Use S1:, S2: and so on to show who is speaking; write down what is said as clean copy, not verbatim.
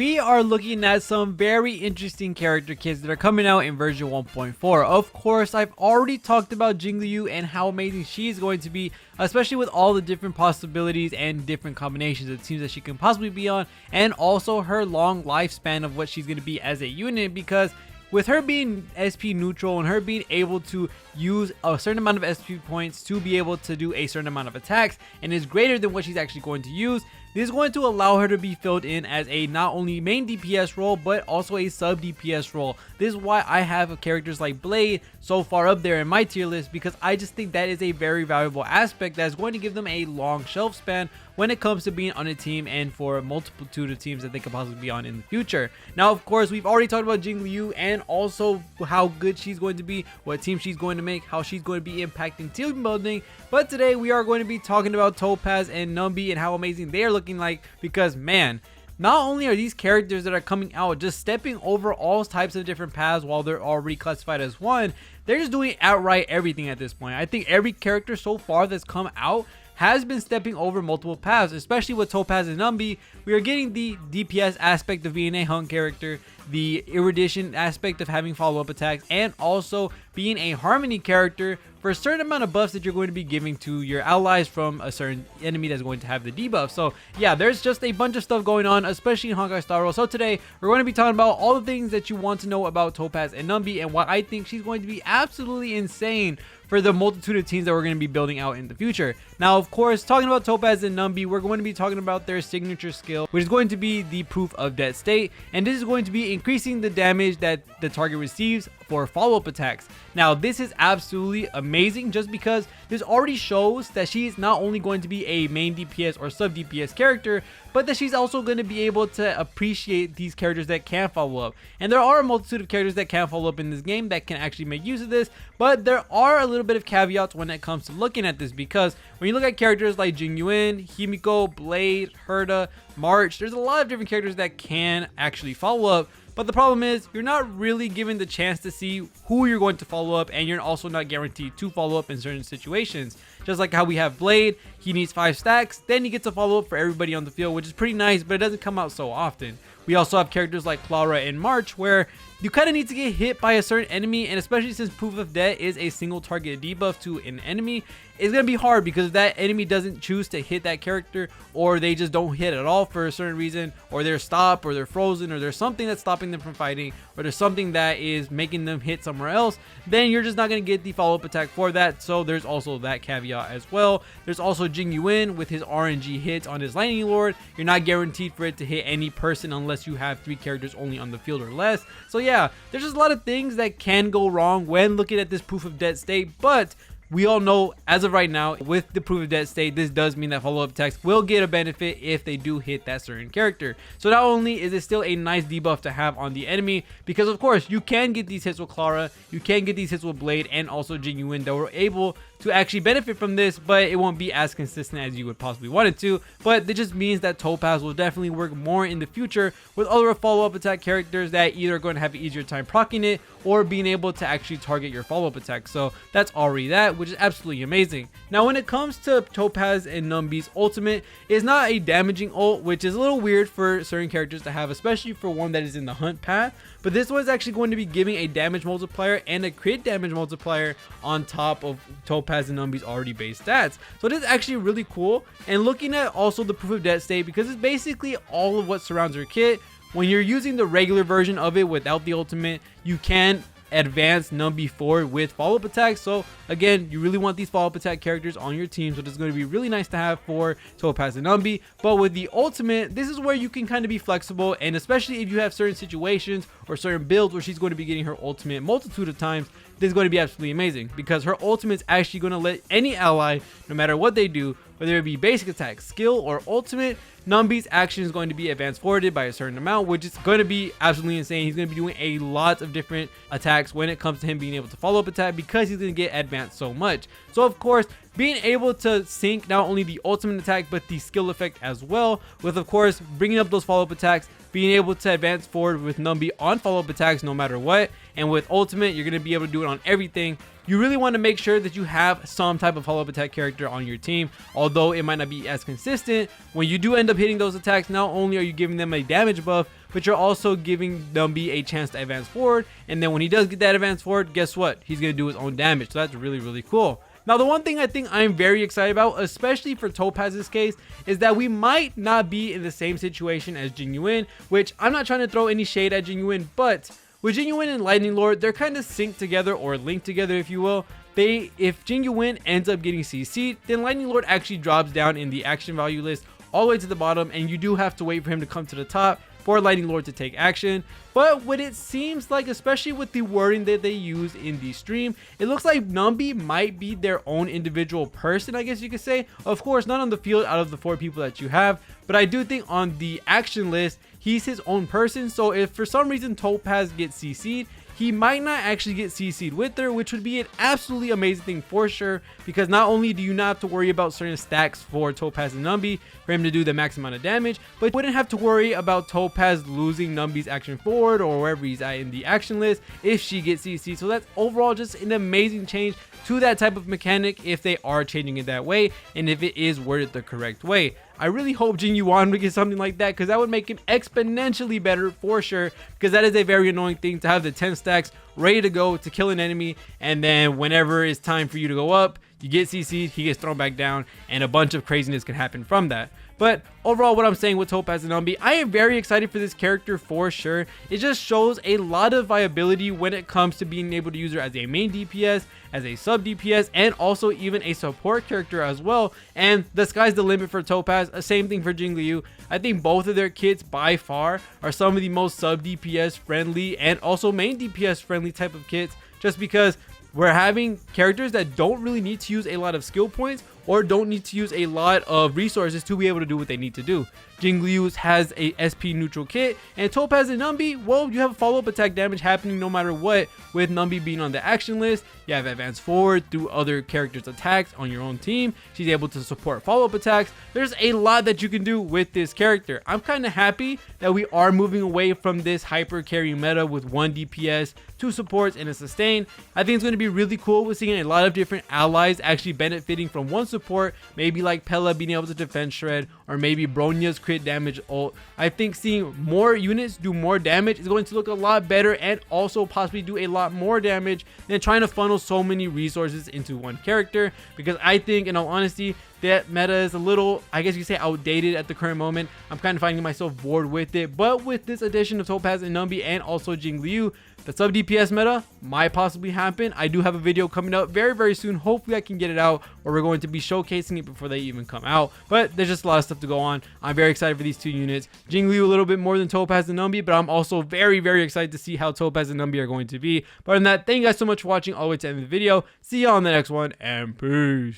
S1: we are looking at some very interesting character kits that are coming out in version 1.4. Of course, I've already talked about Jingliu and how amazing she is going to be, especially with all the different possibilities and different combinations it seems that she can possibly be on, and also her long lifespan of what she's going to be as a unit, because with her being SP neutral and her being able to use a certain amount of SP points to be able to do a certain amount of attacks and is greater than what she's actually going to use, this is going to allow her to be filled in as a not only main DPS role but also a sub DPS role. This is why I have characters like Blade so far up there in my tier list, because I just think that is a very valuable aspect that is going to give them a long shelf span when it comes to being on a team and for a multitude of teams that they could possibly be on in the future. Now, of course, we've already talked about Jingliu and also how good she's going to be, what team she's going to make, how she's going to be impacting team building. But today we are going to be talking about Topaz and Numby and how amazing they are looking like, because man, not only are these characters that are coming out just stepping over all types of different paths while they're already classified as one, they're just doing outright everything at this point. I think every character so far that's come out has been stepping over multiple paths, especially with Topaz and Numby. We are getting the DPS aspect of being a hunt character, the erudition aspect of having follow-up attacks, and also being a harmony character for a certain amount of buffs that you're going to be giving to your allies from a certain enemy that's going to have the debuff. So yeah, there's just a bunch of stuff going on, especially in Honkai Star Rail. So today we're going to be talking about all the things that you want to know about Topaz and Numby and why I think she's going to be absolutely insane for the multitude of teams that we're going to be building out in the future. Now, of course, talking about Topaz and Numby, we're going to be talking about their signature skill, which is going to be the Proof of Dead State, and this is going to be increasing the damage that the target receives for follow-up attacks. Now, this is absolutely amazing just because this already shows that she is not only going to be a main DPS or sub DPS character, but that she's also going to be able to appreciate these characters that can follow up. And there are a multitude of characters that can follow up in this game that can actually make use of this, but there are a little bit of caveats when it comes to looking at this, because when you look at characters like Jingliu, Himiko, Blade, Herta, March, there's a lot of different characters that can actually follow up. But the problem is, you're not really given the chance to see who you're going to follow up, and you're also not guaranteed to follow up in certain situations. Just like how we have Blade, he needs 5 stacks, then he gets a follow up for everybody on the field, which is pretty nice, but it doesn't come out so often. We also have characters like Clara and March, where you kind of need to get hit by a certain enemy, and especially since Proof of Death is a single target debuff to an enemy, it's going to be hard because if that enemy doesn't choose to hit that character, or they just don't hit at all for a certain reason, or they're stopped, or they're frozen, or there's something that's stopping them from fighting, or there's something that is making them hit somewhere else, then you're just not going to get the follow-up attack for that. So there's also that caveat as well. There's also Jingliu with his RNG hits on his Lightning Lord. You're not guaranteed for it to hit any person unless you have 3 characters only on the field or less. So yeah, there's just a lot of things that can go wrong when looking at this Proof of Dead State, but we all know as of right now with the Proof of Dead State, this does mean that follow-up attacks will get a benefit if they do hit that certain character. So not only is it still a nice debuff to have on the enemy, because of course you can get these hits with Clara, you can get these hits with Blade, and also Jingliu that were able to actually benefit from this, but it won't be as consistent as you would possibly want it to. But it just means that Topaz will definitely work more in the future with other follow-up attack characters that either are going to have an easier time proccing it or being able to actually target your follow-up attack. So that's already that, which is absolutely amazing. Now, when it comes to Topaz and Numby's ultimate, it's not a damaging ult, which is a little weird for certain characters to have, especially for one that is in the hunt path. But this one is actually going to be giving a damage multiplier and a crit damage multiplier on top of Topaz and Numby's already base stats. So this is actually really cool. And looking at also the Proof of Dead State, because it's basically all of what surrounds your kit. When you're using the regular version of it without the ultimate, you can advance Numby forward with follow-up attacks. So again, you really want these follow-up attack characters on your team, so this is going to be really nice to have for Topaz and Numby. But with the ultimate, this is where you can kind of be flexible, and especially if you have certain situations or certain builds where she's going to be getting her ultimate multitude of times, this is going to be absolutely amazing, because her ultimate is actually going to let any ally, no matter what they do, whether it be basic attack, skill, or ultimate, Numby's action is going to be advanced forwarded by a certain amount, which is going to be absolutely insane. He's going to be doing a lot of different attacks when it comes to him being able to follow up attack, because he's going to get advanced so much. So of course, being able to sync not only the ultimate attack but the skill effect as well, with of course bringing up those follow-up attacks, being able to advance forward with Numby on follow-up attacks no matter what, and with ultimate you're going to be able to do it on everything. You really want to make sure that you have some type of follow-up attack character on your team, although it might not be as consistent. When you do end up hitting those attacks, not only are you giving them a damage buff, but you're also giving Numby a chance to advance forward, and then when he does get that advance forward, guess what? He's going to do his own damage, so that's really, really cool. Now, the one thing I think I'm very excited about, especially for Topaz's case, is that we might not be in the same situation as Jingliu, which I'm not trying to throw any shade at Jingliu, but with Jingliu and Lightning Lord, they're kind of synced together, or linked together if you will. If Jingliu ends up getting CC'd, then Lightning Lord actually drops down in the action value list all the way to the bottom, and you do have to wait for him to come to the top for Lightning Lord to take action. But what it seems like, especially with the wording that they use in the stream, it looks like Numby might be their own individual person, I guess you could say. Of course, not on the field out of the 4 people that you have, but I do think on the action list, he's his own person. So if for some reason Topaz gets CC'd, he might not actually get CC'd with her, which would be an absolutely amazing thing for sure, because not only do you not have to worry about certain stacks for Topaz and Numby for him to do the max amount of damage, but you wouldn't have to worry about Topaz losing Numby's action forward or wherever he's at in the action list if she gets CC'd. So that's overall just an amazing change to that type of mechanic if they are changing it that way, and if it is worded the correct way. I really hope Jingliu would get something like that, because that would make him exponentially better for sure, because that is a very annoying thing to have the 10 stacks ready to go to kill an enemy, and then whenever it's time for you to go up, you get CC'd, he gets thrown back down, and a bunch of craziness can happen from that. But overall, what I'm saying with Topaz and Numby, I am very excited for this character for sure. It just shows a lot of viability when it comes to being able to use her as a main DPS, as a sub DPS, and also even a support character as well. And the sky's the limit for Topaz. Same thing for Jingliu. I think both of their kits by far are some of the most sub DPS friendly and also main DPS friendly type of kits, just because we're having characters that don't really need to use a lot of skill points or don't need to use a lot of resources to be able to do what they need to do. Jingliu has a SP neutral kit, and Topaz and Numby, well, you have follow-up attack damage happening no matter what, with Numby being on the action list. You have advance forward through other characters' attacks on your own team. She's able to support follow-up attacks. There's a lot that you can do with this character. I'm kind of happy that we are moving away from this hyper carry meta with 1 DPS, 2 supports, and a sustain. I think it's going to be really cool with seeing a lot of different allies actually benefiting from 1 support, maybe like Pella being able to defend shred, or maybe Bronya's crit damage ult. I think seeing more units do more damage is going to look a lot better, and also possibly do a lot more damage than trying to funnel so many resources into 1 character, because I think, in all honesty, that meta is a little, I guess you could say, outdated at the current moment. I'm kind of finding myself bored with it, but with this addition of Topaz and Numby and also Jingliu, the sub DPS meta might possibly happen. I do have a video coming up very, very soon. Hopefully I can get it out, or we're going to be showcasing it before they even come out. But there's just a lot of stuff to go on. I'm very excited for these 2 units. Jingliu a little bit more than Topaz and Numby, but I'm also very, very excited to see how Topaz and Numby are going to be. But other than that, thank you guys so much for watching all the way to the end of the video. See you on the next one, and peace.